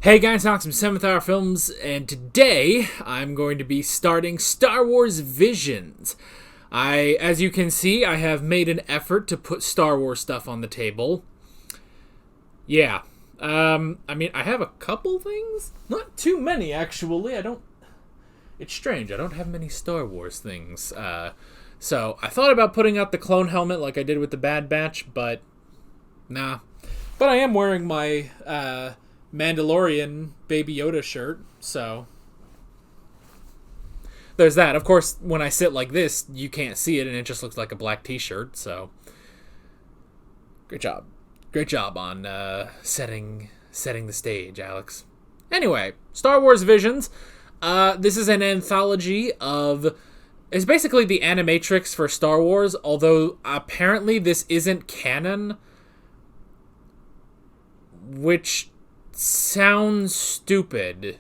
Hey guys, Alex from 7th Hour Films, and today I'm going to be starting Star Wars Visions. As you can see, I have made an effort to put Star Wars stuff on the table. Yeah. I have a couple things. Not too many, actually. It's strange. I don't have many Star Wars things. So I thought about putting out the clone helmet like I did with the Bad Batch, but nah. But I am wearing my Mandalorian Baby Yoda shirt, so there's that. Of course, when I sit like this, you can't see it, and it just looks like a black t-shirt, so great job. Great job on setting the stage, Alex. Anyway, Star Wars Visions. This is an anthology of... It's basically the Animatrix for Star Wars, although apparently this isn't canon, which sounds stupid.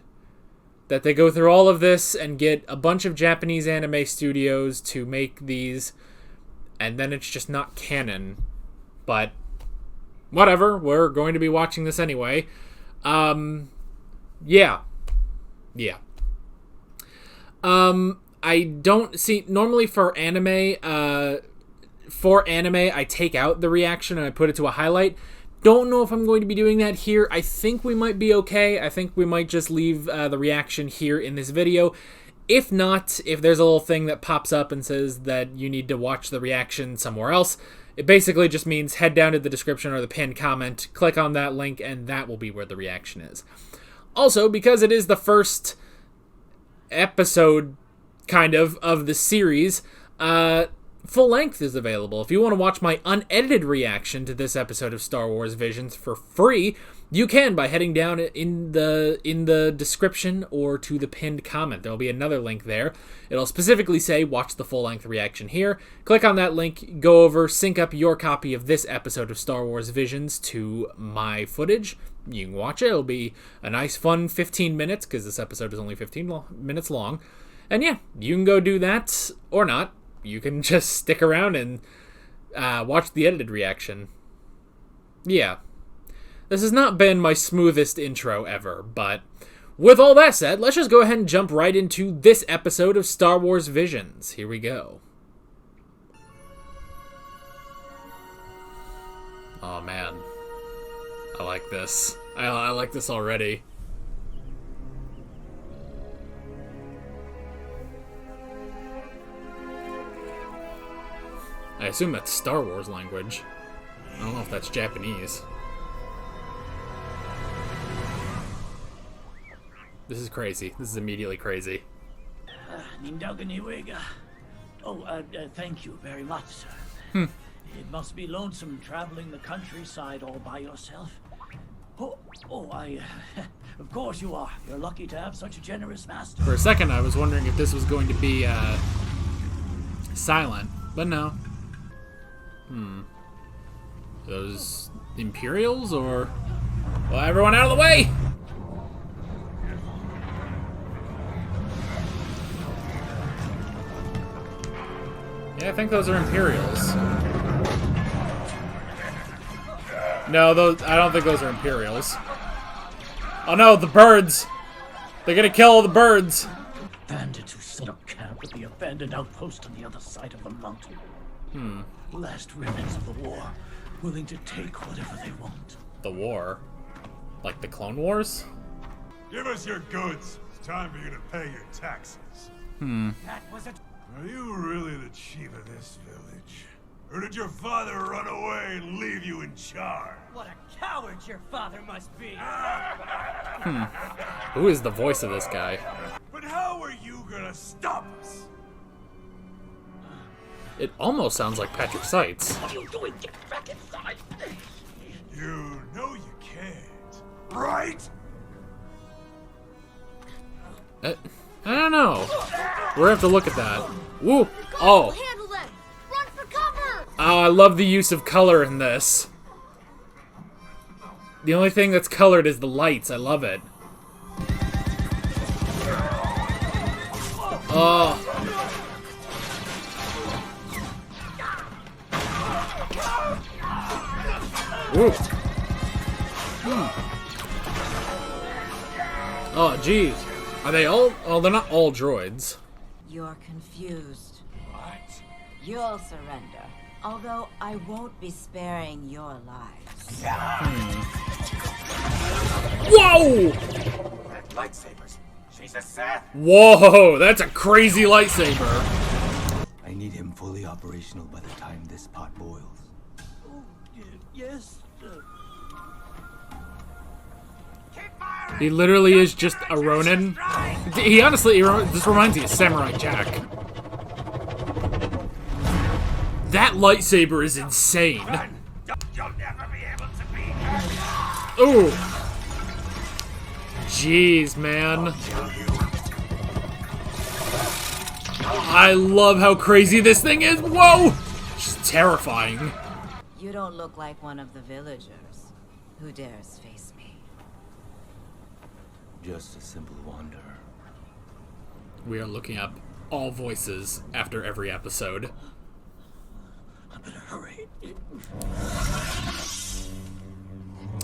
That they go through all of this and get a bunch of Japanese anime studios to make these, and then it's just not canon. But whatever, we're going to be watching this anyway. Yeah. I don't see... Normally for anime, I take out the reaction and I put it to a highlight. Don't know if I'm going to be doing that here. I think we might be okay. I think we might just leave the reaction here in this video. If not, if there's a little thing that pops up and says that you need to watch the reaction somewhere else, it basically just means head down to the description or the pinned comment, click on that link, and that will be where the reaction is. Also, because it is the first episode, kind of the series, full length is available. If you want to watch my unedited reaction to this episode of Star Wars Visions for free, you can by heading down in the description or to the pinned comment. There'll be another link there. It'll specifically say watch the full length reaction here. Click on that link, go over, sync up your copy of this episode of Star Wars Visions to my footage. You can watch it. It'll be a nice fun 15 minutes because this episode is only 15 minutes long. And yeah, you can go do that or not. You can just stick around and watch the edited reaction. Yeah. This has not been my smoothest intro ever, but with all that said, let's just go ahead and jump right into this episode of Star Wars Visions. Here we go. Oh man. I like this. I like this already. I assume that's Star Wars language. I don't know if that's Japanese. This is crazy. This is immediately crazy. Thank you very much, sir. It must be lonesome traveling the countryside all by yourself. Of course you are. You're lucky to have such a generous master. For a second, I was wondering if this was going to be silent, but no. Those Imperials, or... Well, everyone out of the way! Yeah, I think those are Imperials. No, I don't think those are Imperials. Oh no, the birds! They're gonna kill all the birds! Bandits who set up camp at the abandoned outpost on the other side of the mountain. Last remnants of the war, willing to take whatever they want. The war? Like the Clone Wars? Give us your goods. It's time for you to pay your taxes. That was it. Are you really the chief of this village? Or did your father run away and leave you in charge? What a coward your father must be! Who is the voice of this guy? But how are you gonna stop us? It almost sounds like Patrick Seitz. What are you doing? Get back inside! You know you can't, right? I don't know. We're gonna have to look at that. Woo! Oh! Handle them! Run for cover! Oh, I love the use of color in this. The only thing that's colored is the lights. I love it. Oh. Ooh. Oh, geez. Are they all... Oh, they're not all droids. You're confused. What? You'll surrender. Although I won't be sparing your lives. Whoa! Lightsabers. She's a Sith. Whoa, that's a crazy lightsaber. I need him fully operational by the time this pot boils. Yes. He literally is just a Ronin. He honestly, this reminds me of Samurai Jack. That lightsaber is insane. You'll never be able to beat Ooh. Jeez, man. I love how crazy this thing is. Whoa! Just terrifying. You don't look like one of the villagers. Who dares face me? Just a simple wanderer. We are looking up all voices after every episode. I better hurry.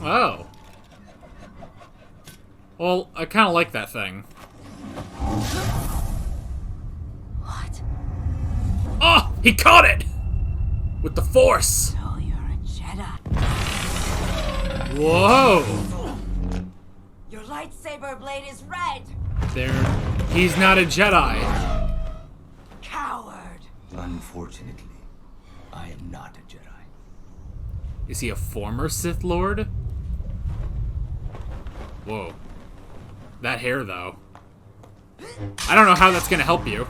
Oh. Well, I kind of like that thing. What? Oh! He caught it! With the Force! Oh, you're a Jedi. Whoa! Your lightsaber blade is red! There. He's not a Jedi. Coward! Unfortunately, I am not a Jedi. Is he a former Sith Lord? Whoa. That hair, though. I don't know how that's gonna help you.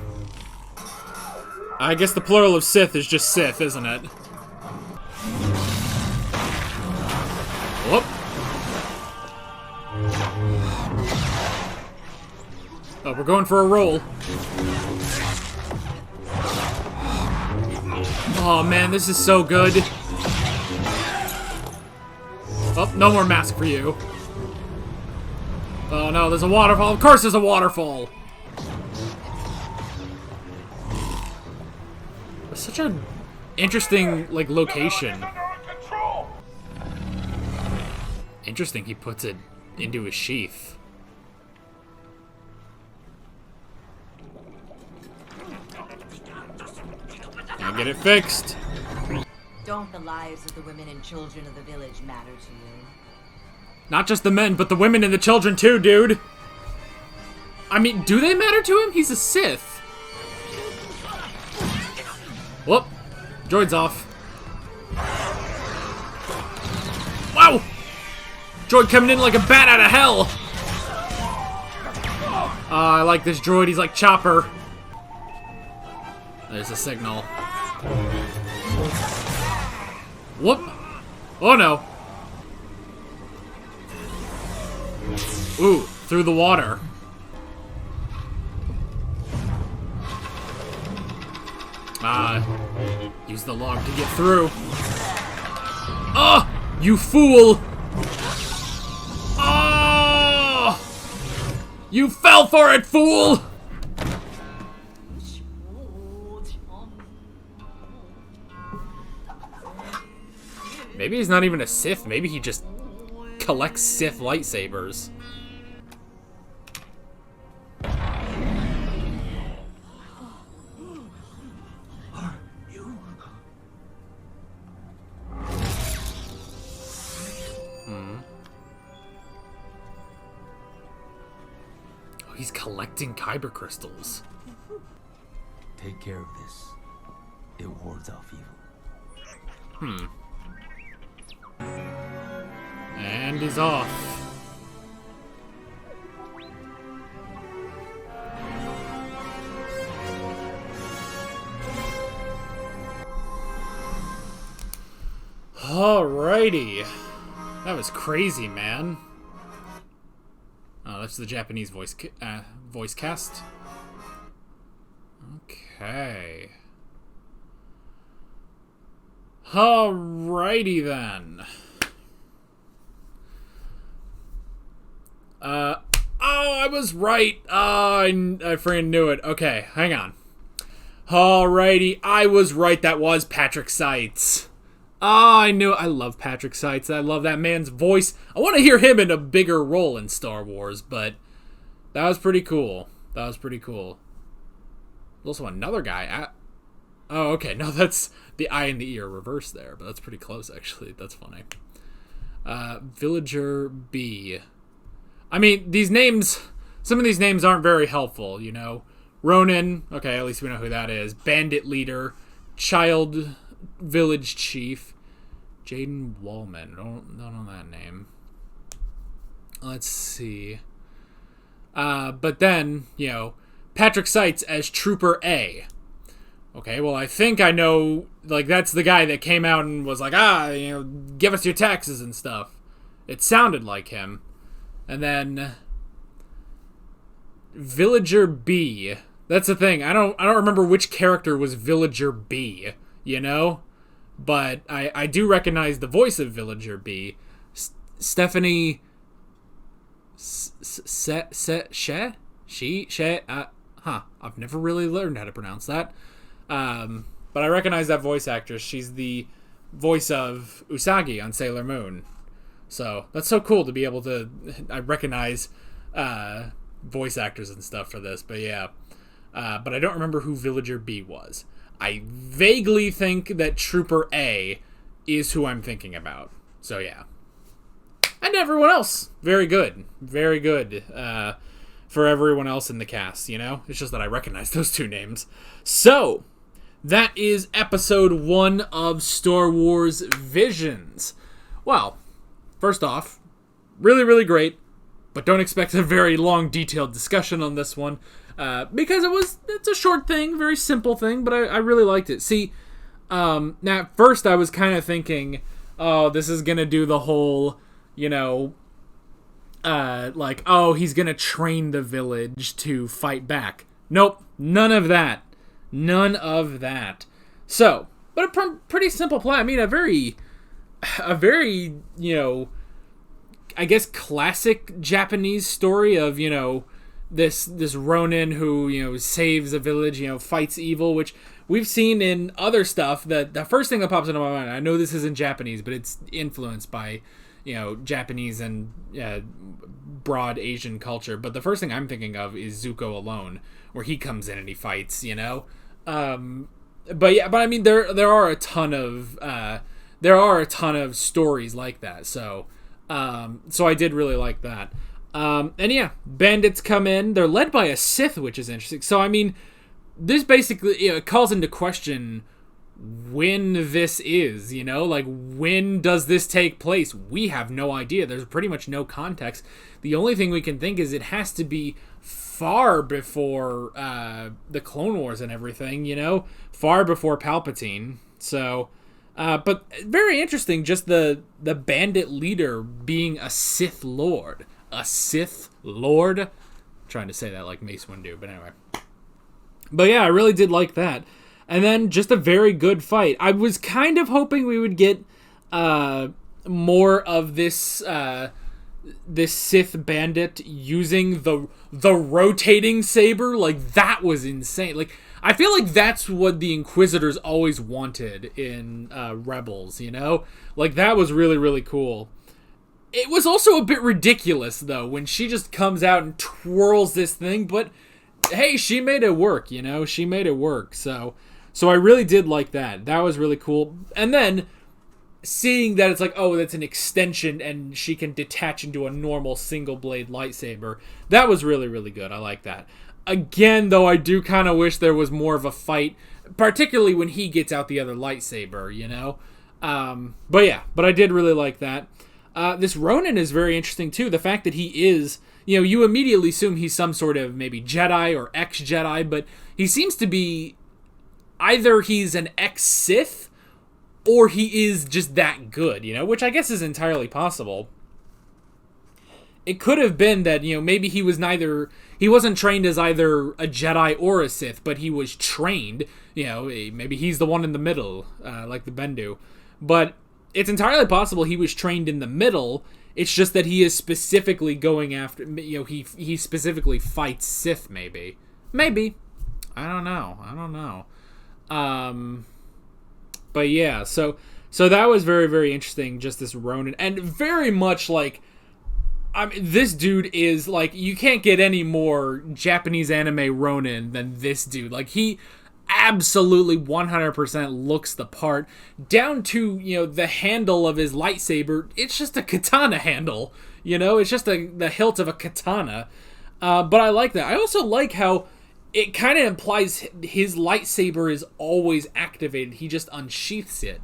I guess the plural of Sith is just Sith, isn't it? Whoop. Oh, we're going for a roll. Oh man, this is so good. Oh, no more mask for you. Oh no, there's a waterfall. Of course there's a waterfall. It's such an interesting, like, location. Interesting he puts it into his sheath. I'll get it fixed. Don't the lives of the women and children of the village matter to you? Not just the men, but the women and the children too, dude. I mean, do they matter to him? He's a Sith. Whoop. Droid's off. Wow! Droid coming in like a bat out of hell. I like this droid. He's like Chopper. There's a signal. Whoop. Oh no. Ooh, through the water. Use the log to get through. Oh, you fool! Oh! You fell for it, fool! Maybe he's not even a Sith. Maybe he just collects Sith lightsabers. Oh, he's collecting kyber crystals. Take care of this. It wards off evil. And he's off. Alrighty. That was crazy, man. Oh, that's the Japanese voice cast. Okay. Alrighty then. Oh, I was right. Oh, I freaking knew it. Okay, hang on. Alrighty, I was right. That was Patrick Seitz. Oh, I knew it. I love Patrick Seitz. I love that man's voice. I want to hear him in a bigger role in Star Wars, but That was pretty cool. There's also another guy. Oh, okay. No, that's the eye and the ear reversed there, but that's pretty close, actually. That's funny. Villager B. I mean, these names... Some of these names aren't very helpful, you know. Ronin. Okay, at least we know who that is. Bandit Leader. Child Village Chief. Jaden Wallman. Don't know that name. Let's see. But then, you know, Patrick Seitz as Trooper A. Okay, well, I think I know, like, that's the guy that came out and was like, you know, give us your taxes and stuff. It sounded like him. And then Villager B. That's the thing. I don't remember which character was Villager B, you know? But I do recognize the voice of Villager B. Stephanie I've never really learned how to pronounce that. But I recognize that voice actress. She's the voice of Usagi on Sailor Moon. So that's so cool to be able to... I recognize voice actors and stuff for this, but yeah. But I don't remember who Villager B was. I vaguely think that Trooper A is who I'm thinking about. So yeah. And everyone else, very good. Very good for everyone else in the cast, you know? It's just that I recognize those two names. So, that is episode 1 of Star Wars Visions. Well, first off, really, really great, but don't expect a very long, detailed discussion on this one, because it's a short thing, very simple thing, but I really liked it. See, now at first I was kind of thinking, oh, this is gonna do the whole, you know, like, oh, he's gonna train the village to fight back. Nope, none of that. None of that. So, but a pretty simple plot. I mean, a very, you know, I guess classic Japanese story of, you know, this Ronin who, you know, saves a village, you know, fights evil, which we've seen in other stuff. That the first thing that pops into my mind, I know this isn't Japanese, but it's influenced by, you know, Japanese and broad Asian culture. But the first thing I'm thinking of is Zuko Alone, where he comes in and he fights, you know. But yeah, but I mean, there are a ton of stories like that. So I did really like that. And yeah, bandits come in. They're led by a Sith, which is interesting. So I mean, this basically, you know, it calls into question when this is, you know, like, when does this take place? We have no idea. There's pretty much no context. The only thing we can think is it has to be far before the Clone Wars and everything, you know, far before Palpatine. So, but very interesting, just the bandit leader being a Sith Lord. A Sith Lord? I'm trying to say that like Mace Windu, but anyway. But yeah, I really did like that. And then just a very good fight. I was kind of hoping we would get more of this this Sith bandit using the rotating saber. Like, that was insane. Like, I feel like that's what the Inquisitors always wanted in Rebels, you know? Like, that was really, really cool. It was also a bit ridiculous, though, when she just comes out and twirls this thing, but hey, she made it work, you know? She made it work, so I really did like that. That was really cool. And then seeing that it's like, oh, that's an extension and she can detach into a normal single blade lightsaber, that was really, really good. I like that. Again, though, I do kind of wish there was more of a fight, particularly when he gets out the other lightsaber, you know? But yeah, but I did really like that. This Ronin is very interesting, too. The fact that he is, you know, you immediately assume he's some sort of maybe Jedi or ex-Jedi, but he seems to be either he's an ex-Sith or he is just that good, you know, which I guess is entirely possible. It could have been that, you know, maybe he wasn't trained as either a Jedi or a Sith, but he was trained, you know, maybe he's the one in the middle, like the Bendu. But it's entirely possible he was trained in the middle. It's just that he is specifically going after, you know, he specifically fights Sith, maybe. Maybe. I don't know. But yeah, so that was very, very interesting, just this Ronin, and very much like, I mean, this dude is, like, you can't get any more Japanese anime Ronin than this dude. Like, he absolutely 100% looks the part, down to, you know, the handle of his lightsaber. It's just a katana handle, you know? It's just the hilt of a katana. But I like that. I also like how it kind of implies his lightsaber is always activated. He just unsheaths it.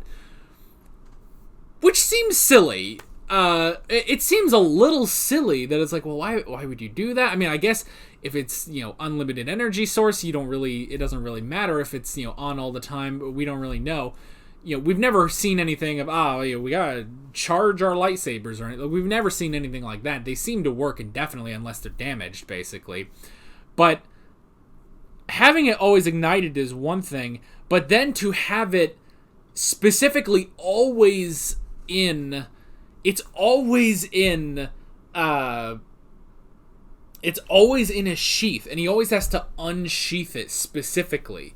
Which seems silly. It seems a little silly that it's like, well, why would you do that? I mean, I guess if it's, you know, unlimited energy source, it doesn't really matter if it's, you know, on all the time, but we don't really know. You know, we've never seen anything of, you know, we gotta charge our lightsabers or anything. We've never seen anything like that. They seem to work indefinitely unless they're damaged, basically. But having it always ignited is one thing, but then to have it specifically always in... It's always in a sheath, and he always has to unsheath it specifically.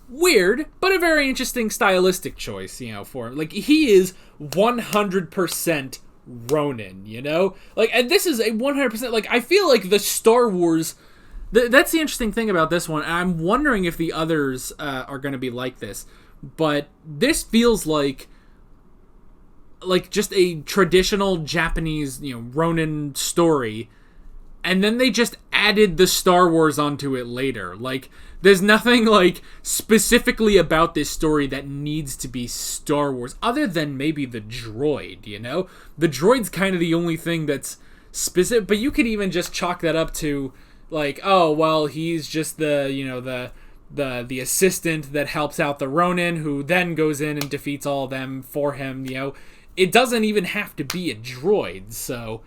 Weird, but a very interesting stylistic choice, you know, for him. Like, he is 100% Ronin, you know? Like, and this is a 100%, like, I feel like the Star Wars... that's the interesting thing about this one, and I'm wondering if the others are going to be like this. But this feels like just a traditional Japanese, you know, Ronin story, and then they just added the Star Wars onto it later. Like, there's nothing, like, specifically about this story that needs to be Star Wars, other than maybe the droid, you know? The droid's kind of the only thing that's specific, but you could even just chalk that up to, like, oh, well, he's just the, you know, the assistant that helps out the Ronin, who then goes in and defeats all of them for him, you know? It doesn't even have to be a droid, so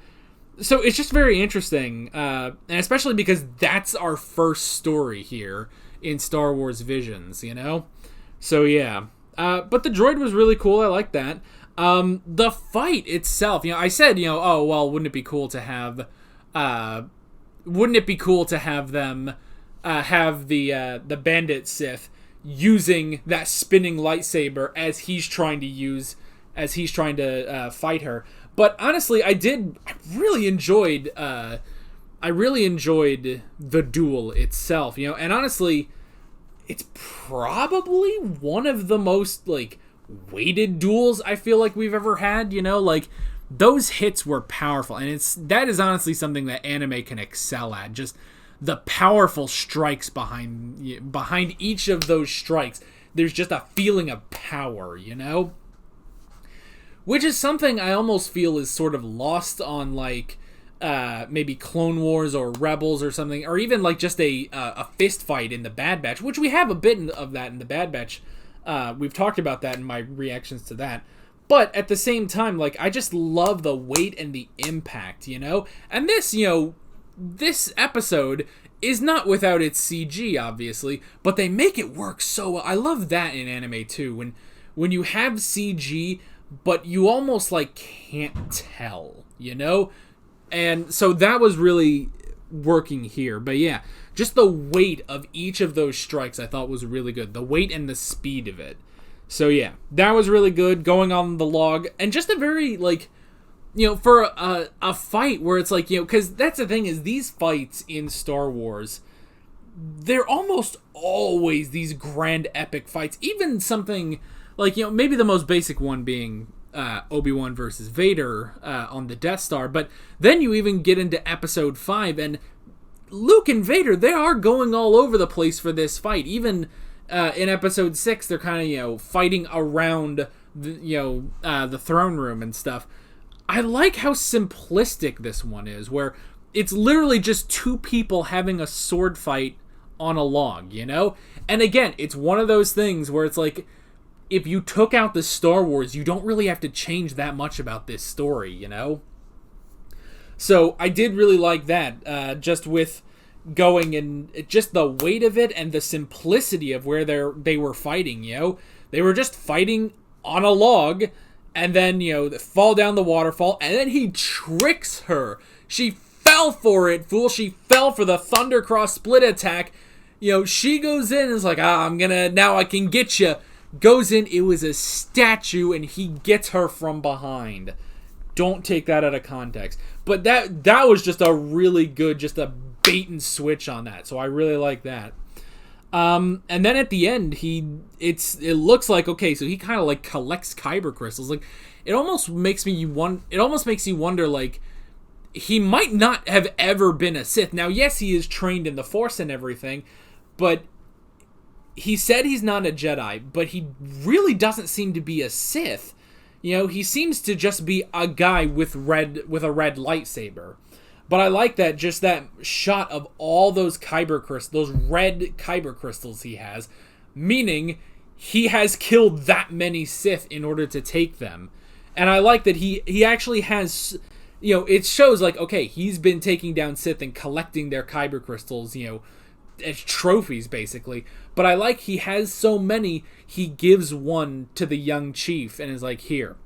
it's just very interesting, and especially because that's our first story here in Star Wars Visions, you know? So yeah, but the droid was really cool. I like that. The fight itself, you know, I said, you know, oh well, wouldn't it be cool to have them have the Bandit Sith using that spinning lightsaber as he's trying to fight her. But honestly, I really enjoyed the duel itself, you know, and honestly, it's probably one of the most, like, weighted duels I feel like we've ever had, you know, like, those hits were powerful, and that is honestly something that anime can excel at, just the powerful strikes behind each of those strikes. There's just a feeling of power, you know? Which is something I almost feel is sort of lost on, like, maybe Clone Wars or Rebels or something, or even, like, just a fist fight in the Bad Batch, which we have a bit of that in the Bad Batch. We've talked about that in my reactions to that. But at the same time, like, I just love the weight and the impact, you know? And this, you know, this episode is not without its CG, obviously, but they make it work so well. I love that in anime, too, when you have CG... but you almost, like, can't tell, you know? And so that was really working here. But yeah, just the weight of each of those strikes I thought was really good. The weight and the speed of it. So yeah, that was really good, going on the log. And just a very, like, you know, for a fight where it's like, you know, because that's the thing is these fights in Star Wars, they're almost always these grand epic fights. Even something... like, you know, maybe the most basic one being Obi-Wan versus Vader on the Death Star, but then you even get into Episode 5, and Luke and Vader, they are going all over the place for this fight. Even in Episode 6, they're kind of, you know, fighting around, the throne room and stuff. I like how simplistic this one is, where it's literally just two people having a sword fight on a log, you know? And again, it's one of those things where it's like... if you took out the Star Wars, you don't really have to change that much about this story, you know? So I did really like that, just with going and just the weight of it and the simplicity of where they were fighting, you know? They were just fighting on a log, and then, you know, fall down the waterfall, and then he tricks her. She fell for it, fool. She fell for the Thundercross split attack. You know, she goes in and is like, now I can get you. Goes in, it was a statue, and he gets her from behind. don't take that out of context. But that was just a really good, just a bait and switch on that. So I really like that. And then at the end, it looks like, okay, so he kind of like collects kyber crystals. Like, it almost makes you wonder, like, he might not have ever been a Sith. Now, yes, he is trained in the Force and everything, but he said he's not a Jedi, but he really doesn't seem to be a Sith. You know, he seems to just be a guy with a red lightsaber. But I like that, just that shot of all those kyber crystals, those red kyber crystals he has, meaning he has killed that many Sith in order to take them. And I like that he actually has, you know, it shows like, okay, he's been taking down Sith and collecting their kyber crystals, you know, as trophies basically. But I like he has so many, he gives one to the young chief and is like, here.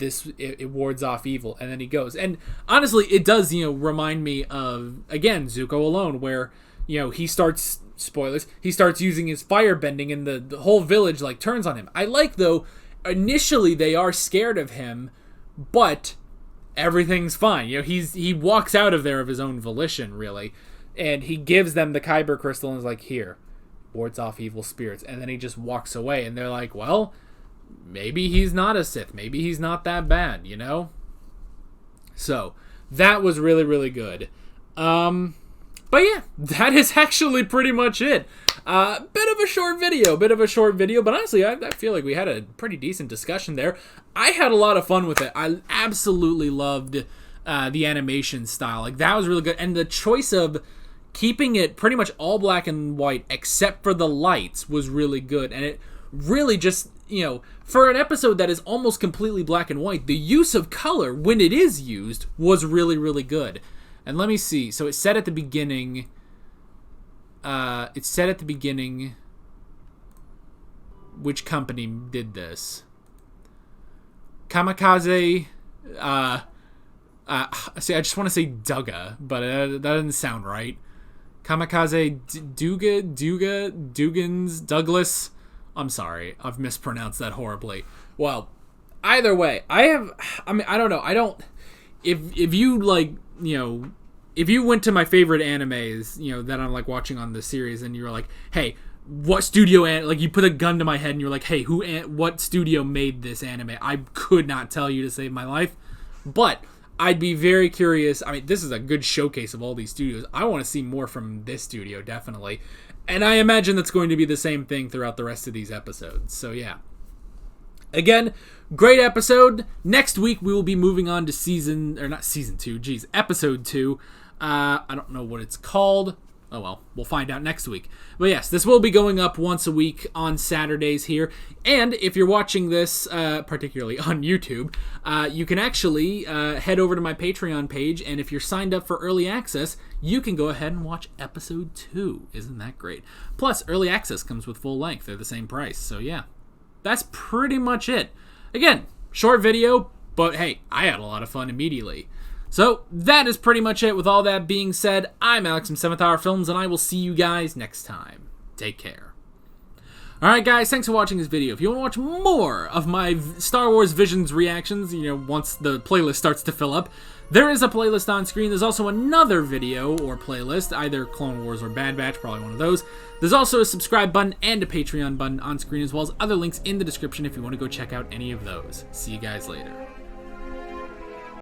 It wards off evil, and then he goes. And honestly, it does, you know, remind me of, again, Zuko Alone, where, you know, he starts, spoilers, he starts using his fire bending and the whole village like turns on him. I like, though, initially they are scared of him, but everything's fine. You know, he walks out of there of his own volition, really, and he gives them the kyber crystal and is like, here, wards off evil spirits, and then he just walks away, and they're like, well, maybe he's not a Sith. Maybe he's not that bad, you know? So, that was really, really good. But yeah, that is actually pretty much it. Bit of a short video, but honestly, I feel like we had a pretty decent discussion there. I had a lot of fun with it. I absolutely loved the animation style. Like, that was really good. And the choice of keeping it pretty much all black and white, except for the lights, was really good. And it really just, you know, for an episode that is almost completely black and white, the use of color, when it is used, was really, really good. And let me see. So it said at the beginning, which company did this. Kamikaze, see, I just want to say Duga, but that doesn't sound right. Kamikaze, Douglas. I'm sorry, I've mispronounced that horribly. Well, either way, I don't know. If you, like, you know, if you went to my favorite animes, you know, that I'm like watching on the series, and you're like, hey, what studio, like, you put a gun to my head and you're like, hey, what studio made this anime? I could not tell you to save my life, but I'd be very curious. I mean, this is a good showcase of all these studios. I want to see more from this studio, definitely. And I imagine that's going to be the same thing throughout the rest of these episodes. So, yeah. Again, great episode. Next week, we will be moving on to episode 2. I don't know what it's called. Oh, well, we'll find out next week. But yes, this will be going up once a week on Saturdays here. And if you're watching this, particularly on YouTube, you can actually head over to my Patreon page. And if you're signed up for early access, you can go ahead and watch episode 2. Isn't that great? Plus, early access comes with full length. They're the same price. So yeah, that's pretty much it. Again, short video, but hey, I had a lot of fun immediately. So, that is pretty much it. With all that being said, I'm Alex from 7th Hour Films, and I will see you guys next time. Take care. Alright guys, thanks for watching this video. If you want to watch more of my Star Wars Visions reactions, you know, once the playlist starts to fill up, there is a playlist on screen. There's also another video or playlist, either Clone Wars or Bad Batch, probably one of those. There's also a subscribe button and a Patreon button on screen, as well as other links in the description if you want to go check out any of those. See you guys later.